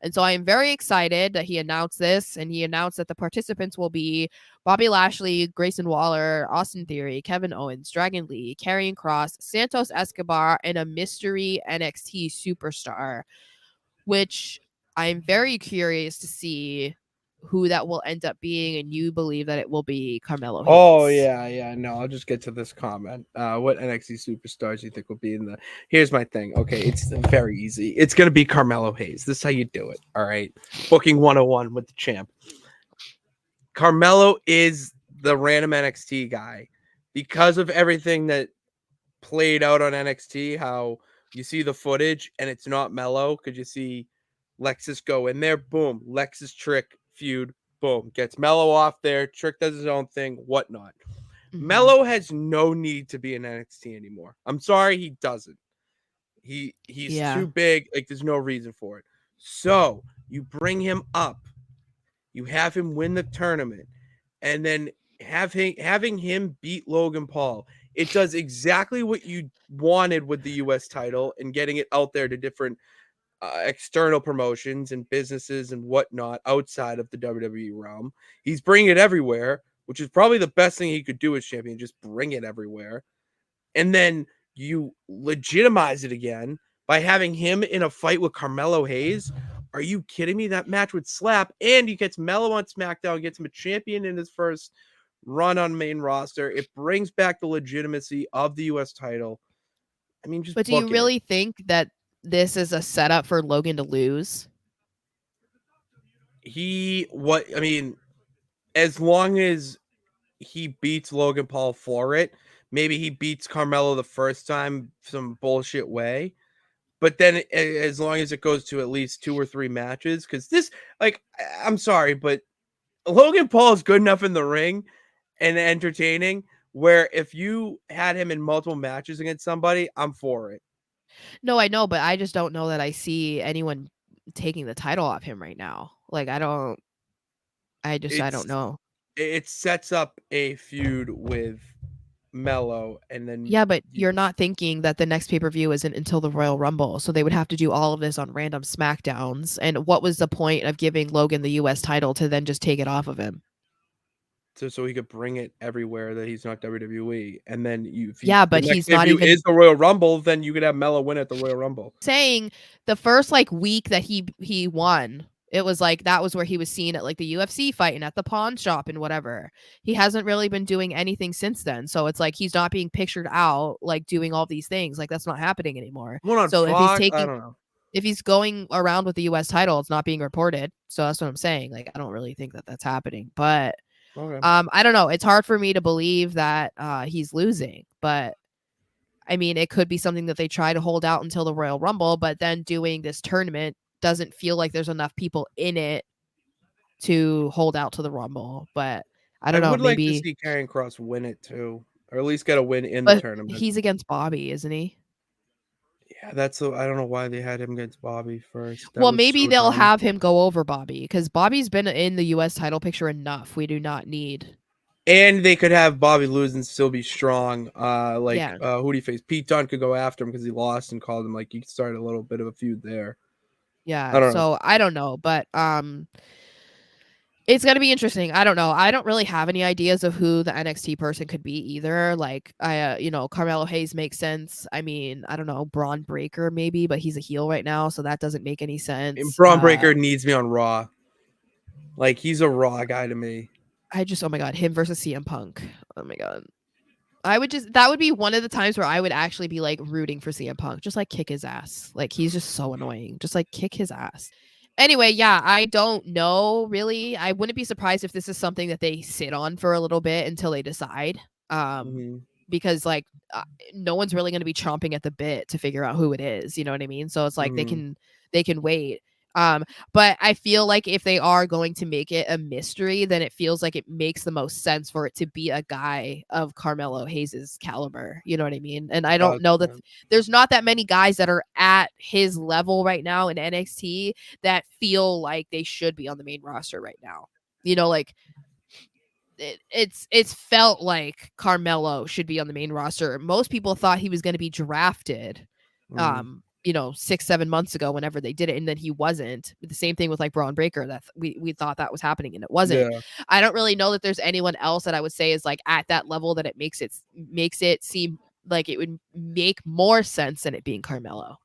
And so I am very excited that he announced this, and he announced that the participants will be Bobby Lashley, Grayson Waller, Austin Theory, Kevin Owens, Dragon Lee, Karrion Kross, Santos Escobar, and a mystery NXT superstar, which I'm very curious to see who that will end up being, and you believe that it will be Carmelo Oh Hayes. yeah. No, I'll just get to this comment. What NXT superstars do you think will be in the? Here's my thing. Okay, it's very easy. It's gonna be Carmelo Hayes. This is how you do it. All right, booking 101 with the champ. Carmelo is the random NXT guy because of everything that played out on NXT. How you see the footage and it's not Mello because you see Lexus go in there, boom, Lexus Trick feud, boom, gets Mello off there. Trick does his own thing, whatnot. Mm-hmm. Mello has no need to be in NXT anymore. I'm sorry, he doesn't. He's Yeah. too big. Like there's no reason for it. So you bring him up, you have him win the tournament, and then having him beat Logan Paul. It does exactly what you wanted with the U.S. title and getting it out there to different external promotions and businesses and whatnot outside of the WWE realm. He's bringing it everywhere, which is probably the best thing he could do as champion. Just bring it everywhere, and then you legitimize it again by having him in a fight with Carmelo Hayes. Are you kidding me? That match would slap, and he gets Mello on SmackDown, gets him a champion in his first run on main roster. It brings back the legitimacy of the U.S. title. I mean, just But do you book it. really think that this is a setup for Logan to lose? I mean, as long as he beats Logan Paul for it, maybe he beats Carmelo the first time some bullshit way. But then as long as it goes to at least 2 or 3 matches, because this, like, I'm sorry, but Logan Paul is good enough in the ring and entertaining where if you had him in multiple matches against somebody, I'm for it. No, I know, but I just don't know that I see anyone taking the title off him right now. Like I don't It's know. it sets up a feud with Mello, and then Yeah, but you're not thinking that the next pay-per-view isn't until the Royal Rumble, so they would have to do all of this on random SmackDowns. And what was the point of giving Logan the US title to then just take it off of him? so he could bring it everywhere that he's not WWE, and then if Yeah, the but next he's pay per not view even is the Royal Rumble, then you could have Mello win at the Royal Rumble. saying the first like week that he won. It was like that was where he was seen at like the UFC fight and at the pawn shop and whatever. He hasn't really been doing anything since then. So it's like he's not being pictured out like doing all these things. Like that's not happening anymore. One on So Fox, I don't know. if he's going around with the US title, it's not being reported. So that's what I'm saying. Like I don't really think that that's happening. But Okay. I don't know. It's hard for me to believe that he's losing, but I mean, it could be something that they try to hold out until the Royal Rumble, but then doing this tournament doesn't feel like there's enough people in it to hold out to the Rumble. But I I don't know, would like to maybe. see Karrion Kross win it too, or at least get a win in the But tournament. he's against Bobby, isn't he? Yeah, I don't know why they had him against Bobby first. That Well, was maybe so they'll dumb. have him go over Bobby because Bobby's been in the U.S. title picture enough. We do not need. And they could have Bobby lose and still be strong. Yeah, Who do you face? Pete Dunne could go after him because he lost and called him. Like you could start a little bit of a feud there. I yeah. don't know. So I don't know, but it's gonna be interesting. I don't know. I don't really have any ideas of who the NXT person could be either. Like, Carmelo Hayes makes sense. I mean, I don't know, Braun Breaker maybe, but he's a heel right now, so that doesn't make any And sense. Braun Breaker needs me on Raw. Like he's a Raw guy to me. Oh my god, him versus CM Punk. Oh my god. I would just that would be one of the times where I would actually be like rooting for CM Punk, just like kick his ass. Like he's just so annoying. Just like kick his ass. Anyway, yeah, I don't know really. I wouldn't be surprised if this is something that they sit on for a little bit until they decide. Um Mm-hmm. because like no one's really going to be chomping at the bit to figure out who it is, you know what I mean? So it's like Mm-hmm. they can wait. But I feel like if they are going to make it a mystery, then it feels like it makes the most sense for it to be a guy of Carmelo Hayes's caliber. You know what I mean? And I don't Does know that man. there's not that many guys that are at his level right now in NXT that feel like they should be on the main roster right now. You know, like it's felt like Carmelo should be on the main roster. Most people thought he was going to be drafted Mm-hmm. 6-7 months ago whenever they did it, and then he wasn't. The same thing with like Braun Breaker, that we thought that was happening and it wasn't. Yeah. I don't really know that there's anyone else that I would say is like at that level that it makes it seem like it would make more sense than it being Carmelo.